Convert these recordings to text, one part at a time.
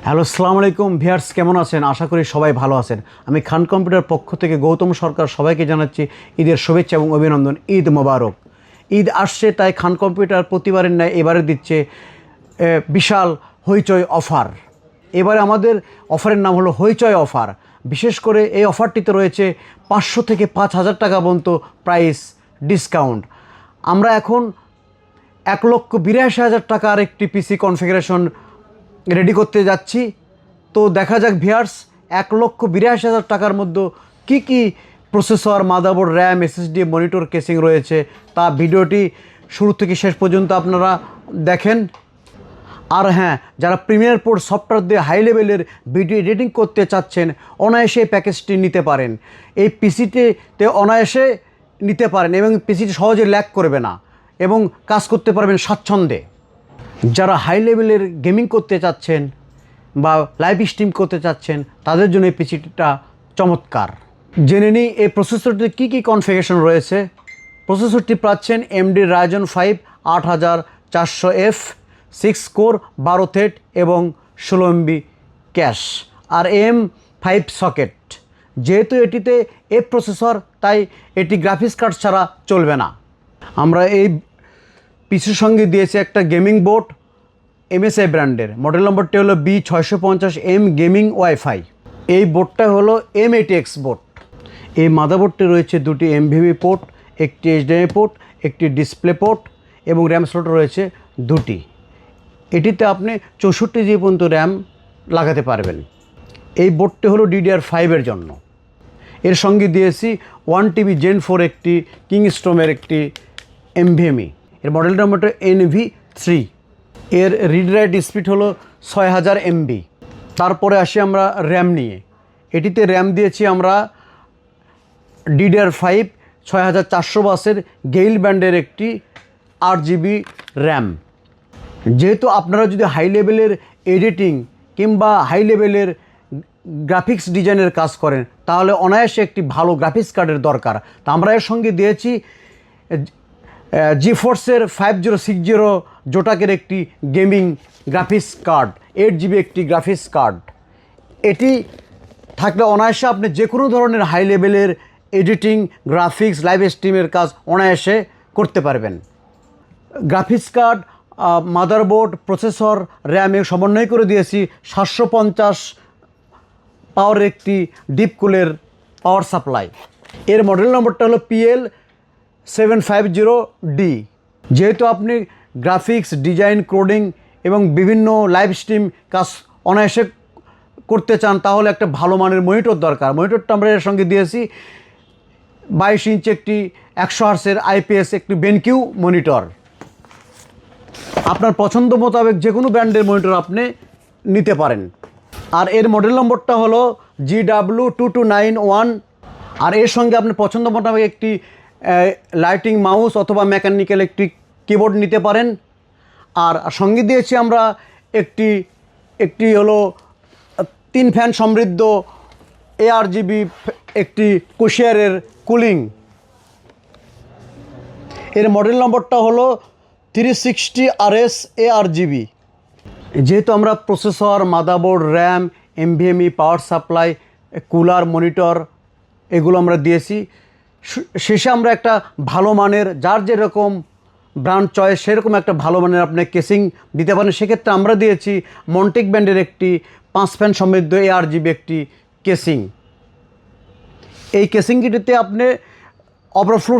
Hello, আসসালামু আলাইকুম viewers, কেমন আছেন? আশা করি সবাই ভালো আছেন। আমি খান কম্পিউটার পক্ষ থেকে গৌতম সরকার সবাইকে জানাচ্ছি ঈদের শুভেচ্ছা এবং অভিনন্দন। ঈদ মোবারক। ঈদ আসছে, তাই খান কম্পিউটার প্রতিবারের ন্যায় এবারে দিচ্ছে বিশাল হইচই অফার। এবারে আমাদের অফারের নাম হলো হইচই অফার। বিশেষ করে এই অফারটিতে রয়েছে 500 থেকে 5000 টাকা পর্যন্ত প্রাইস ডিসকাউন্ট। আমরা এখন 1,82,000 টাকার একটি পিসি কনফিগারেশন রেডি করতে যাচ্ছি। তো দেখা যাক ভিউয়ার্স, 1,82,000 টাকার মধ্যে কি কি processor, motherboard, RAM, SSD, monitor, casing রয়েছে তা ভিডিওটি শুরু থেকে শেষ পর্যন্ত আপনারা দেখেন। আর হ্যাঁ, যারা প্রিমিয়ার প্রো সফটওয়্যার দিয়ে হাই লেভেলের ভিডিও এডিটিং করতে চাচ্ছেন, অনায়াসে এই প্যাকেজটি নিতে পারেন। এই পিসিটিতে অনায়াসে নিতে পারেন এবং পিসিটি সহজে ল্যাগ করবে না এবং কাজ করতে পারবেন স্বাচ্ছন্দ্যে। যারা হাই লেভেলের গেমিং করতে চাচ্ছেন বা লাইভ স্ট্রিম করতে চাচ্ছেন, তাদের জন্য এই পিসিটা চমৎকার। জেনে নিই এই প্রসেসরটিতে কী কী কনফিগারেশন রয়েছে। প্রসেসরটি পাচ্ছেন MD Ryzen 5 8400F, 6 core, 12 thread এবং 16 MB ক্যাশ আর AM5 সকেট। যেহেতু এটিতে এফ প্রসেসর, তাই এটি গ্রাফিক্স কার্ড ছাড়া চলবে না। আমরা এই পিসির সঙ্গে দিয়েছে একটা গেমিং বোর্ড, MSI ব্র্যান্ডের। মডেল নম্বরটি হলো B650M গেমিং ওয়াইফাই। এই বোর্ডটা হলো M80X বোর্ড। এই মাদারবোর্ডটি রয়েছে দুটি NVMe পোর্ট, একটি HDMI পোর্ট, একটি ডিসপ্লে পোর্ট এবং র্যাম স্লট রয়েছে দুটি। এটিতে আপনি 64 GB পর্যন্ত র্যাম লাগাতে পারবেন। এই বোর্ডটি হলো DDR5 এর জন্য। এর সঙ্গে দিয়েছি 1TB Gen 4 একটি কিংস্টোনের একটি NVMe। এর মডেল নম্বরটা NV3। এর রিড রাইট স্পিড হলো 6000 MB। তারপরে আসি আমরা র্যাম নিয়ে। এটিতে র্যাম দিয়েছি আমরা DDR5 6400 বাসের গেইল ব্যান্ডের একটি 8GB র্যাম। যেহেতু আপনারা যদি হাই লেভেলের এডিটিং কিংবা হাই লেভেলের গ্রাফিক্স ডিজাইনের কাজ করেন, তাহলে অনায়াসে একটি ভালো গ্রাফিক্স কার্ডের দরকার। তা আমরা এর সঙ্গে দিয়েছি জিফোর্সের 5060 জোটাকের একটি গেমিং গ্রাফিক্স কার্ড, 8GB একটি গ্রাফিক্স কার্ড। এটি থাকলে অনায়াসে আপনি যে কোনো ধরনের হাই লেভেলের এডিটিং, গ্রাফিক্স, লাইভ স্ট্রিমের কাজ অনায়াসে করতে পারবেন। Graphics card, motherboard, processor, RAM এর সমন্বয় করে দিয়েছি 750 পাওয়ারের একটি ডিপ কুলের পাওয়ার সাপ্লাই। এর মডেল নম্বরটা হলো PL750D। যেহেতু আপনি গ্রাফিক্স, ডিজাইন, কোডিং এবং বিভিন্ন লাইভ স্ট্রিম কাজ অনায়াসে করতে চান, তাহলে একটা ভালো মানের মনিটর দরকার। মনিটরটা আমরা এর সঙ্গে দিয়েছি 22 ইঞ্চি একটি 100 হার্টজের IPS একটি বেনকিউ মনিটর। আপনার পছন্দ মোতাবেক যে কোনো ব্র্যান্ডের মনিটর আপনি নিতে পারেন। আর এর মডেল নম্বরটা হলো GW2291। আর এর সঙ্গে আপনি পছন্দ মোতাবেক একটি লাইটিং মাউস অথবা মেকানিক্যাল একটি কিবোর্ড নিতে পারেন। আর সঙ্গে দিয়েছি আমরা একটি হলো 3 ফ্যান সমৃদ্ধ ARGB একটি কোশিয়ারের কুলিং। এর মডেল নম্বরটা হলো 360RS ARGB। যেহেতু আমরা processor, motherboard, RAM, NVMe, power supply, cooler, monitor এগুলো আমরা দিয়েছি, শেষে আমরা একটা ভালো মানের, যার যেরকম ব্র্যান্ড চয়েস সেরকম একটা ভালো মানের আপনি কেসিং দিতে পারেন। সেক্ষেত্রে আমরা দিয়েছি মন্টেক ব্র্যান্ডের একটি 5 ফ্যান সমৃদ্ধ ARGB একটি কেসিং। এই কেসিংটিতে আপনি ওভারফ্লো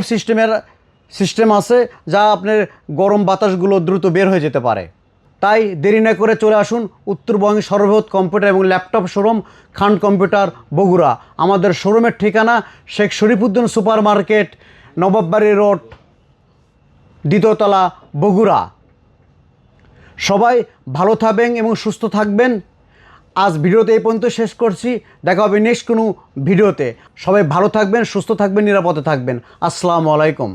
সিস্টেম আছে, যা আপনার গরম বাতাসগুলো দ্রুত বের হয়ে যেতে পারে। তাই দেরি না করে চলে আসুন উত্তরবঙ্গের সর্ববৃহৎ কম্পিউটার এবং laptop showroom Khan computer Bogura. আমাদের শোরুমের ঠিকানা Sheikh Sharifuddin super market, Nawabbari road, 2য় তলা, বগুড়া। সবাই ভালো থাকবেন এবং সুস্থ থাকবেন। আজ ভিডিওতে এই পর্যন্ত শেষ করছি। দেখা হবে নেক্সট কোনো ভিডিওতে। সবাই ভালো থাকবেন, সুস্থ থাকবেন, নিরাপদে থাকবেন। আসসালামু আলাইকুম।